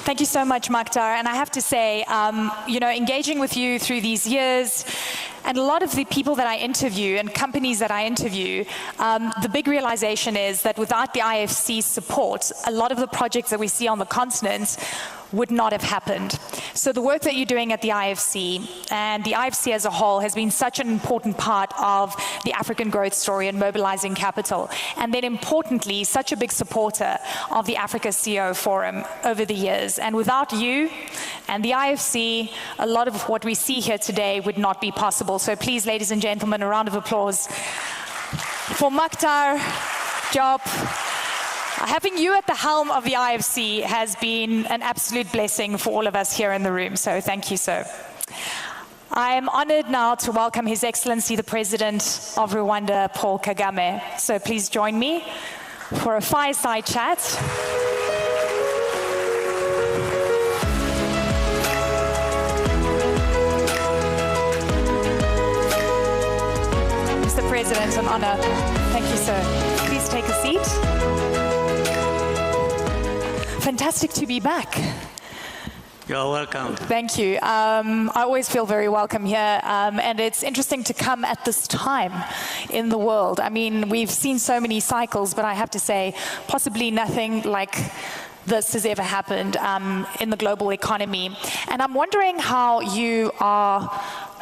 Thank you so much, Maktar. And I have to say, engaging with you through these years, and a lot of the people that I interview and companies that I interview, the big realization is that without the IFC's support, a lot of the projects that we see on the continent would not have happened. So the work that you're doing at the IFC and the IFC as a whole has been such an important part of the African growth story and mobilizing capital. And then importantly, such a big supporter of the Africa CEO Forum over the years. And without you and the IFC, a lot of what we see here today would not be possible. So please, ladies and gentlemen, a round of applause for Maktar, Job. Having you at the helm of the IFC has been an absolute blessing for all of us here in the room, so thank you, sir. I am honored now to welcome His Excellency the President of Rwanda, Paul Kagame. So please join me for a fireside chat. Mr. President, an honor. Thank you, sir. Please take a seat. Fantastic to be back. You're welcome. Thank you. I always feel very welcome here, and it's interesting to come at this time in the world. I mean, we've seen so many cycles, but I have to say, possibly nothing like this has ever happened in the global economy. And I'm wondering how you are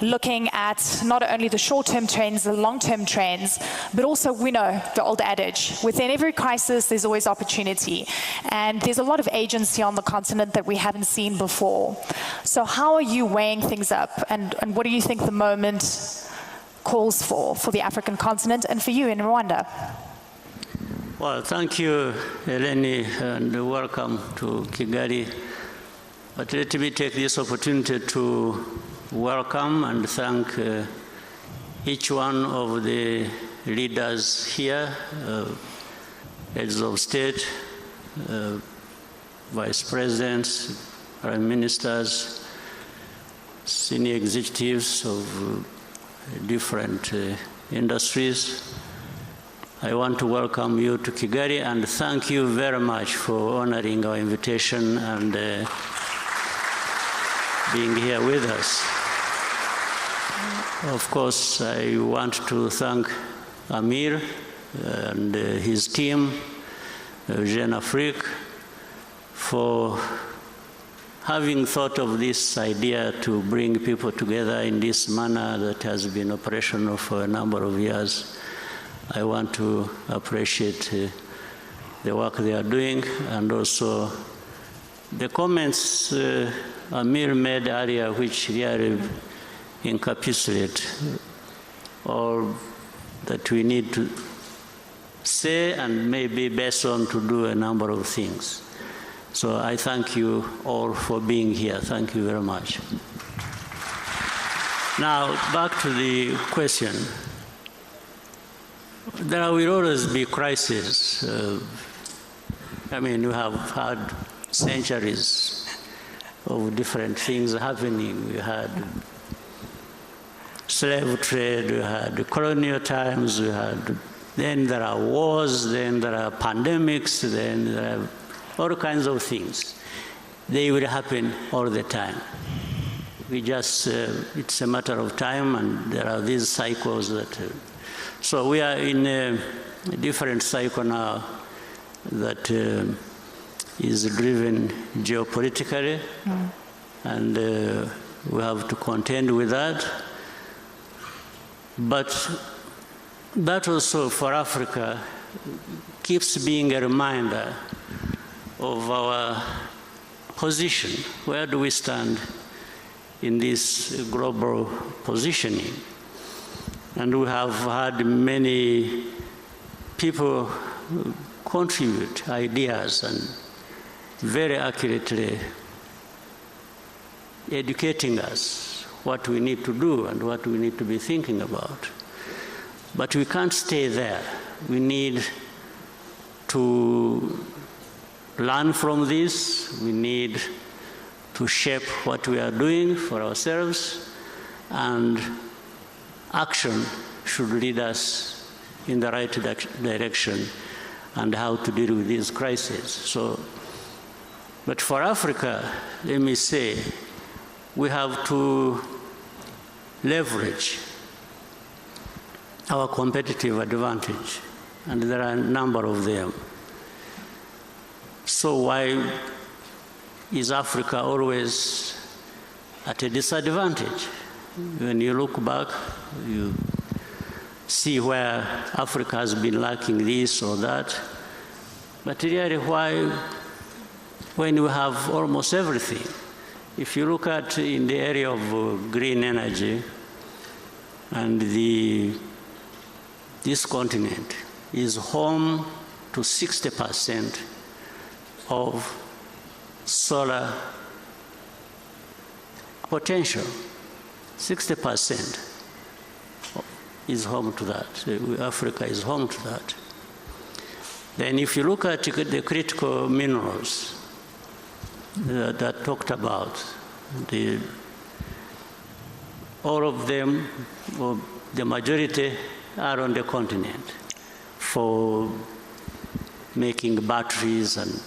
looking at not only the short-term trends, the long-term trends, but also, we know the old adage, within every crisis there's always opportunity. And there's a lot of agency on the continent that we haven't seen before. So how are you weighing things up, and what do you think the moment calls for the African continent and for you in Rwanda? Well, thank you, Eleni, and welcome to Kigali. But let me take this opportunity to welcome and thank each one of the leaders here, heads of state, vice presidents, prime ministers, senior executives of different industries. I want to welcome you to Kigali and thank you very much for honoring our invitation and being here with us. Of course, I want to thank Amir and his team, Jeune Afrique, for having thought of this idea to bring people together in this manner that has been operational for a number of years. I want to appreciate the work they are doing, and also the comments Amir made earlier, which really encapsulate all that we need to say and maybe best on to do a number of things. So I thank you all for being here. Thank you very much. Now, back to the question. There will always be crises. I mean, you have had centuries of different things happening. We had slave trade, we had colonial times, then there are wars, then there are pandemics, then there are all kinds of things. They will happen all the time. We just, it's a matter of time, and there are these cycles that, so we are in a different cycle now that is driven geopolitically, and we have to contend with that. But that also for Africa keeps being a reminder of our position. Where do we stand in this global positioning? And we have had many people contribute ideas and very accurately educating us what we need to do and what we need to be thinking about. But we can't stay there. We need to learn from this. We need to shape what we are doing for ourselves, and action should lead us in the right direction and how to deal with these crises. So But for Africa, let me say, we have to leverage our competitive advantage, and there are a number of them. So why is Africa always at a disadvantage? When you look back, you see where Africa has been lacking this or that. But really, why, when we have almost everything? If you look at in the area of green energy, and this continent is home to 60% of solar potential. 60% is home to that. Africa is home to that. Then if you look at the critical minerals that talked about, all of them, or the majority, are on the continent for making batteries and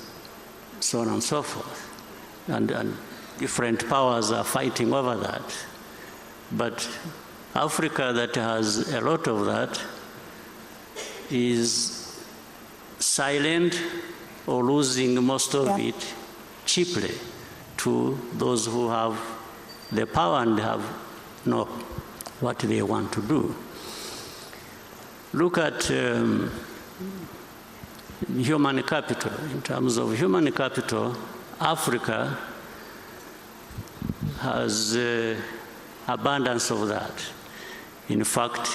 so on and so forth. And different powers are fighting over that. But Africa, that has a lot of that, is silent or losing most of it cheaply to those who have the power and know what they want to do. Look at human capital. In terms of human capital, Africa has abundance of that. In fact,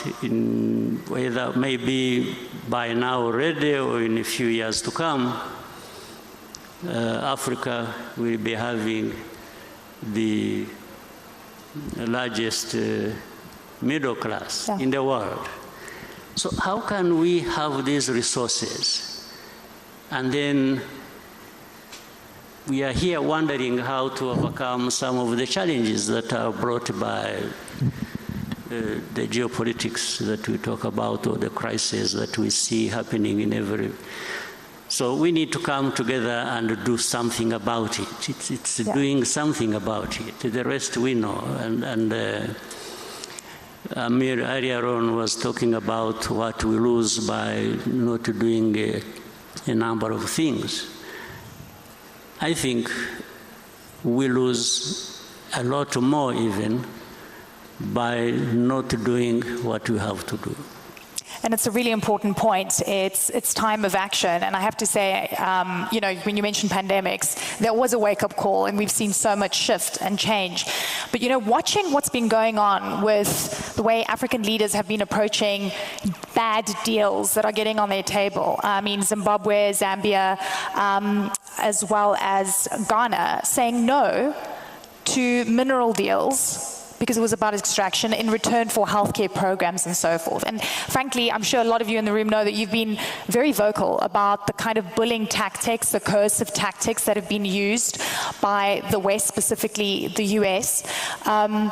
whether maybe by now already or in a few years to come, Africa will be having the largest middle class in the world. So how can we have these resources? And then we are here wondering how to overcome some of the challenges that are brought by the geopolitics that we talk about, or the crises that we see happening in every. So we need to come together and do something about it. It's doing something about it. The rest we know. And Amir earlier on was talking about what we lose by not doing a number of things. I think we lose a lot more even by not doing what we have to do. And it's a really important point. It's time of action. And I have to say, you know, when you mention pandemics, there was a wake-up call, and we've seen so much shift and change. But, you know, watching what's been going on with the way African leaders have been approaching bad deals that are getting on their table. I mean, Zimbabwe, Zambia, as well as Ghana, saying no to mineral deals because it was about extraction in return for healthcare programs and so forth. And frankly, I'm sure a lot of you in the room know that you've been very vocal about the kind of bullying tactics, the coercive tactics that have been used by the West, specifically the US. And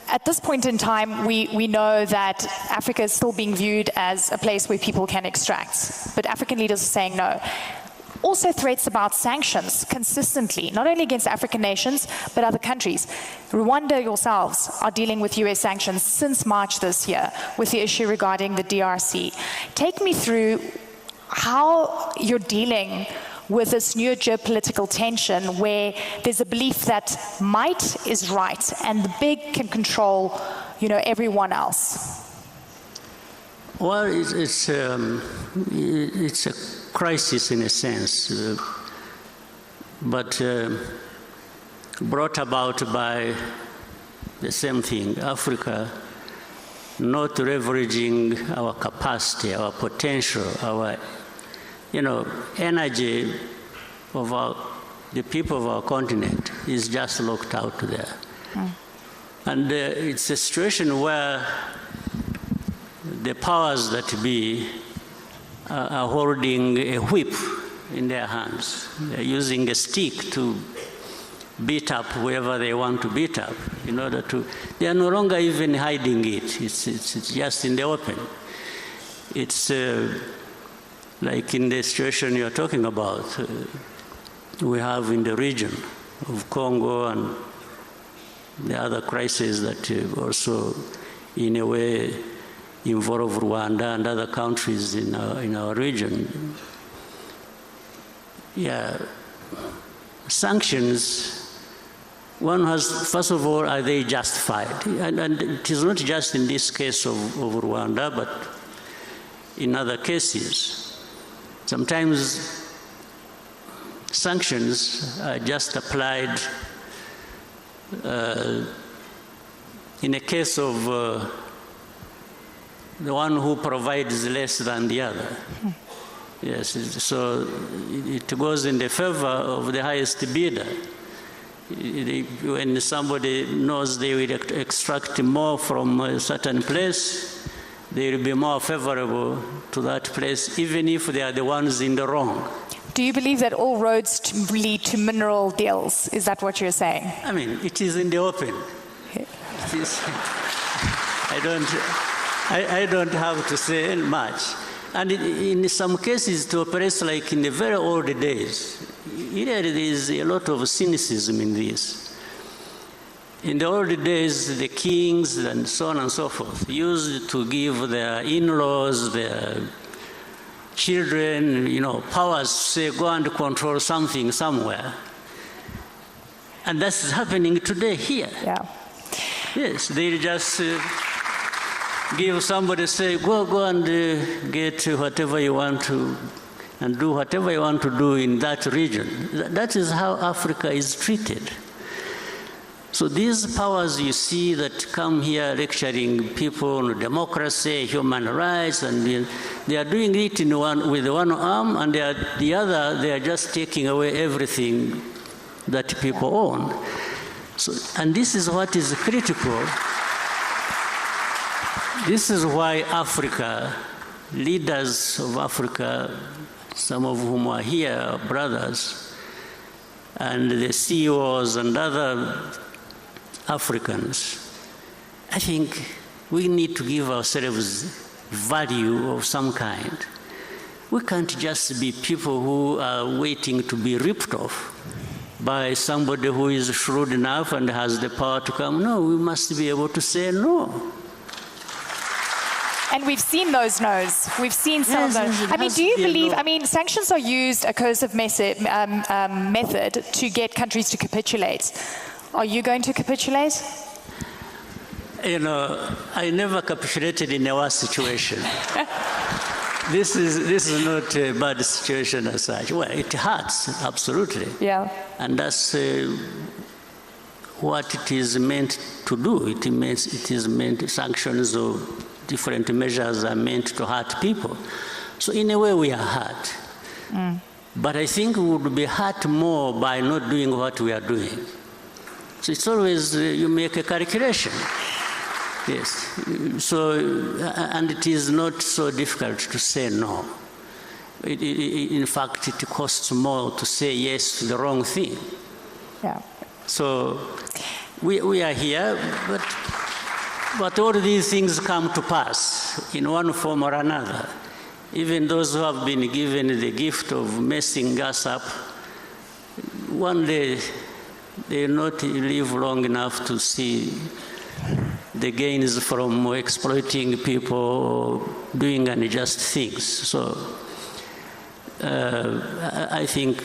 at this point in time, we know that Africa is still being viewed as a place where people can extract, but African leaders are saying no. Also threats about sanctions consistently, not only against African nations, but other countries. Rwanda yourselves are dealing with US sanctions since March this year with the issue regarding the DRC. Take me through how you're dealing with this new geopolitical tension where there's a belief that might is right and the big can control, you know, everyone else. Well, it's a crisis in a sense, but brought about by the same thing, Africa not leveraging our capacity, our potential, our, you know, energy of the people of our continent is just locked out there. And it's a situation where the powers that be are holding a whip in their hands. They're using a stick to beat up whoever they want to beat up in order to, they are no longer even hiding it. It's just in the open. It's like in the situation you're talking about, we have in the region of Congo and the other crises that also, in a way, involve Rwanda and other countries in our region. Yeah, sanctions, one has, first of all, are they justified? And it is not just in this case of Rwanda, but in other cases. Sometimes sanctions are just applied in a case of the one who provides less than the other. Yes, so it goes in the favor of the highest bidder. When somebody knows they will extract more from a certain place, they will be more favorable to that place, even if they are the ones in the wrong. Do you believe that all roads lead to mineral deals? Is that what you're saying? I mean, it is in the open. Yeah. It is, I don't have to say much. And in some cases, to operate like in the very old days, there is a lot of cynicism in this. In the old days, the kings and so on and so forth used to give their in-laws, their children, powers to say, go and control something somewhere. And that's happening today here. Yeah. Yes, they just give somebody, say, go and get whatever you want to, and do whatever you want to do in that region. That is how Africa is treated. So these powers you see that come here lecturing people on democracy, human rights, and they are doing it with one arm, and the other, they are just taking away everything that people own. So, and this is what is critical. This is why Africa, leaders of Africa, some of whom are here, brothers, and the CEOs and other Africans, I think we need to give ourselves value of some kind. We can't just be people who are waiting to be ripped off by somebody who is shrewd enough and has the power to come. No, we must be able to say no. And we've seen those no's. We've seen some of those. I mean, do you believe, sanctions are used, a coercive method to get countries to capitulate. Are you going to capitulate? I never capitulated in a war situation. This is not a bad situation as such. Well, it hurts, absolutely. Yeah. And that's what it is meant to do. It is meant, sanctions or different measures are meant to hurt people. So in a way, we are hurt. But I think we would be hurt more by not doing what we are doing. So it's always, you make a calculation. Yes. So, and it is not so difficult to say no. In fact, it costs more to say yes to the wrong thing. Yeah. So we are here, but all these things come to pass in one form or another. Even those who have been given the gift of messing us up, one day they will not live long enough to see the gains from exploiting people or doing unjust things. So I think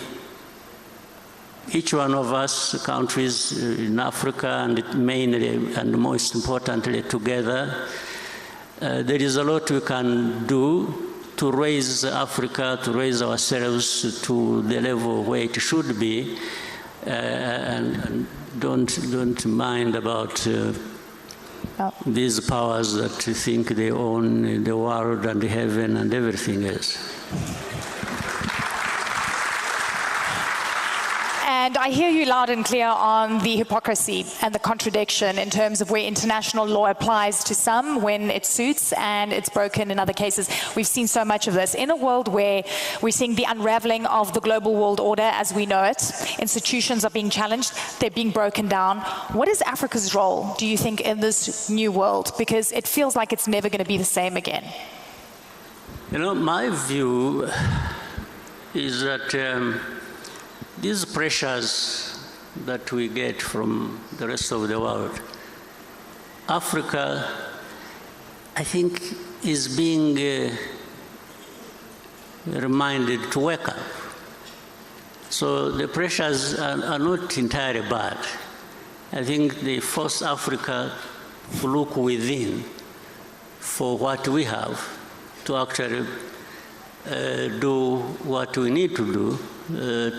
each one of us, countries in Africa, and mainly and most importantly together, there is a lot we can do to raise Africa, to raise ourselves to the level where it should be, and don't mind about these powers that think they own the world and the heaven and everything else. And I hear you loud and clear on the hypocrisy and the contradiction in terms of where international law applies to some when it suits and it's broken in other cases. We've seen so much of this. In a world where we're seeing the unraveling of the global world order as we know it, institutions are being challenged, they're being broken down. What is Africa's role, do you think, in this new world? Because it feels like it's never going to be the same again. My view is that these pressures that we get from the rest of the world, Africa, I think, is being reminded to wake up. So the pressures are not entirely bad. I think they force Africa to look within for what we have, to actually do what we need to do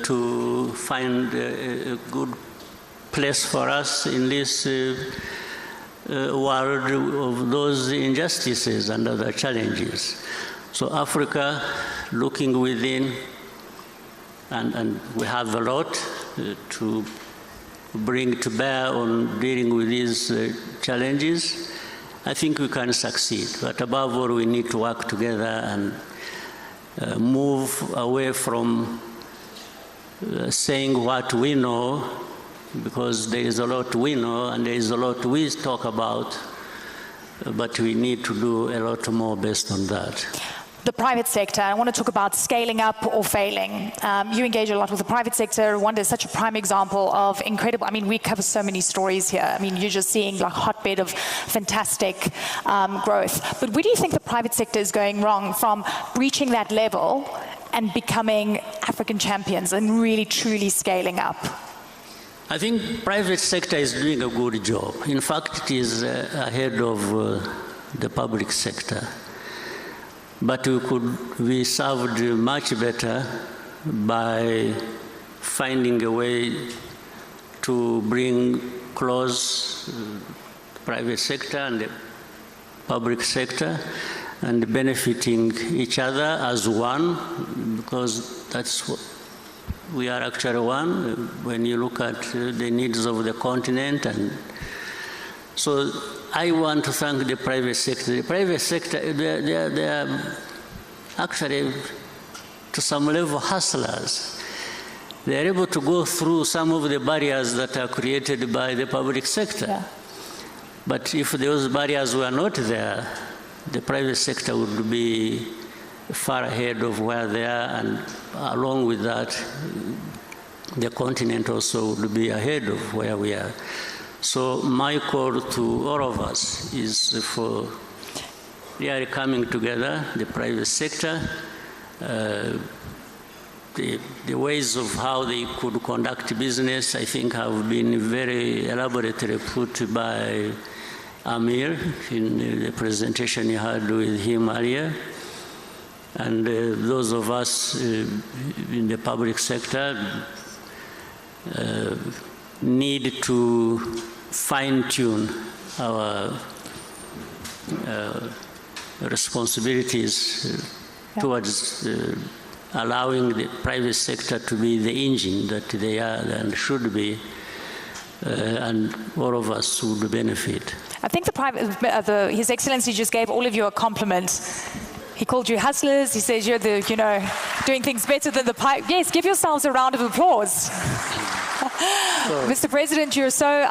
to find a good place for us in this world of those injustices and other challenges. So Africa, looking within, and we have a lot to bring to bear on dealing with these challenges, I think we can succeed. But above all, we need to work together and move away from saying what we know, because there is a lot we know and there is a lot we talk about, but we need to do a lot more based on that. The private sector, I want to talk about scaling up or failing. You engage a lot with the private sector. Rwanda is such a prime example of incredible, I mean, we cover so many stories here. I mean, you're just seeing like hotbed of fantastic growth. But where do you think the private sector is going wrong from reaching that level and becoming African champions and really truly scaling up? I think private sector is doing a good job. In fact, it is ahead of the public sector. But we could be served much better by finding a way to bring close private sector and the public sector and benefiting each other as one, because that's what we are actually one when you look at the needs of the continent. And so I want to thank the private sector. The private sector, they are actually, to some level, hustlers. They are able to go through some of the barriers that are created by the public sector. Yeah. But if those barriers were not there, the private sector would be far ahead of where they are, and along with that, the continent also would be ahead of where we are. So my call to all of us is for really coming together, the private sector, the ways of how they could conduct business, I think, have been very elaborately put by Amir in the presentation you had with him earlier. And those of us in the public sector need to fine-tune our responsibilities towards allowing the private sector to be the engine that they are and should be, and all of us would benefit. I think His Excellency just gave all of you a compliment. He called you hustlers. He says you're the, doing things better than the pipe. Yes, give yourselves a round of applause. Mr. President, you're so,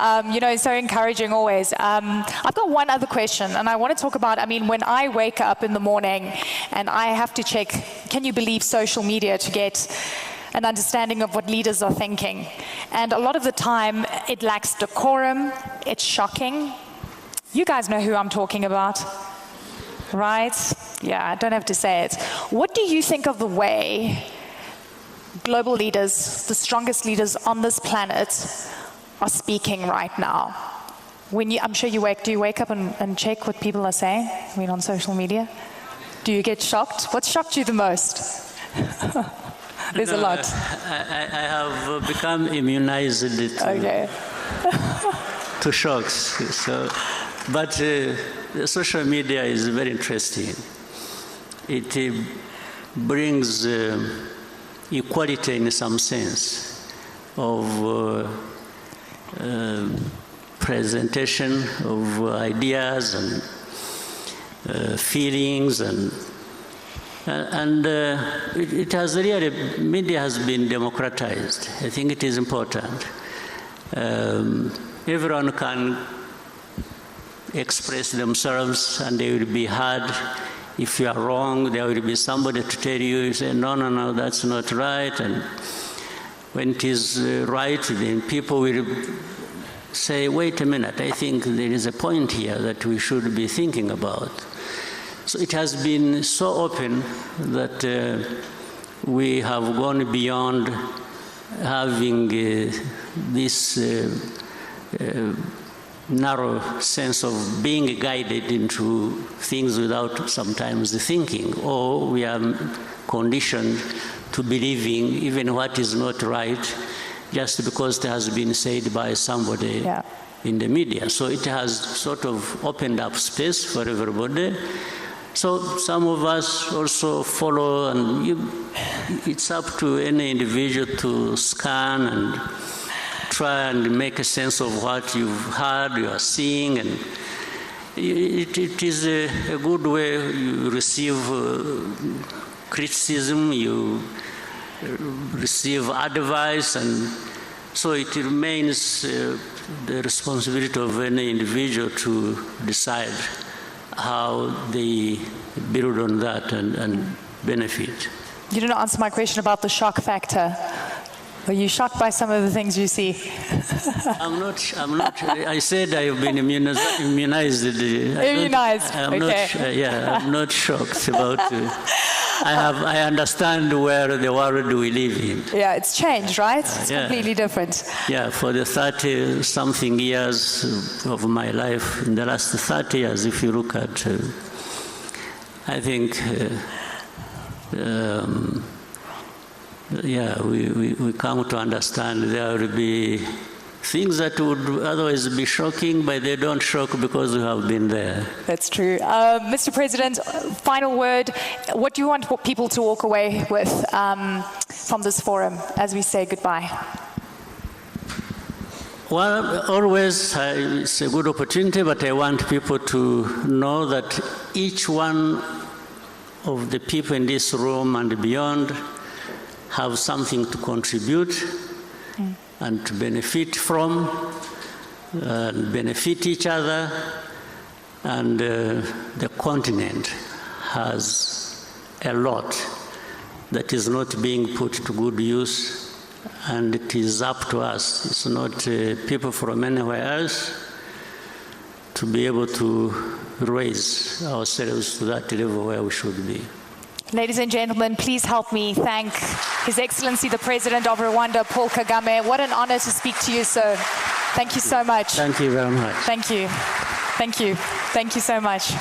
so encouraging always. I've got one other question, and I want to talk about, when I wake up in the morning and I have to check, can you believe social media to get an understanding of what leaders are thinking? And a lot of the time, it lacks decorum. It's shocking. You guys know who I'm talking about, right? Yeah, I don't have to say it. What do you think of the way global leaders, the strongest leaders on this planet, are speaking right now? I'm sure do you wake up and check what people are saying, on social media? Do you get shocked? What shocked you the most? There's a lot. I have become immunized to shocks. But social media is very interesting. It brings equality in some sense of presentation of ideas and feelings, and it has really, media has been democratized. I think it is important. Everyone can express themselves and they will be heard. If you are wrong, there will be somebody to tell you, you say, no, that's not right. And when it is right, then people will say, wait a minute, I think there is a point here that we should be thinking about. So it has been so open that we have gone beyond having this narrow sense of being guided into things without sometimes thinking, or we are conditioned to believing even what is not right just because it has been said by somebody in the media. So it has sort of opened up space for everybody. So some of us also follow, and it's up to any individual to scan and try and make a sense of what you've heard, you are seeing, and it is a good way. You receive criticism, you receive advice, and so it remains the responsibility of any individual to decide how they build on that and benefit. You didn't answer my question about the shock factor. Are you shocked by some of the things you see? I'm not, I said I've been immunized. Immunized, okay. I'm not shocked about I understand where the world we live in. Yeah, it's changed, right? It's completely different. Yeah, for the 30-something years of my life, in the last 30 years, if you look at, I think, we come to understand there will be things that would otherwise be shocking, but they don't shock because we have been there. That's true. Mr. President, final word. What do you want people to walk away with from this forum as we say goodbye? Well, always it's a good opportunity, but I want people to know that each one of the people in this room and beyond have something to contribute and to benefit from, and benefit each other, and the continent has a lot that is not being put to good use, and it is up to us. It's not people from anywhere else to be able to raise ourselves to that level where we should be. Ladies and gentlemen, please help me thank His Excellency the President of Rwanda, Paul Kagame. What an honor to speak to you, sir. Thank you so much. Thank you very much. Thank you. Thank you. Thank you so much.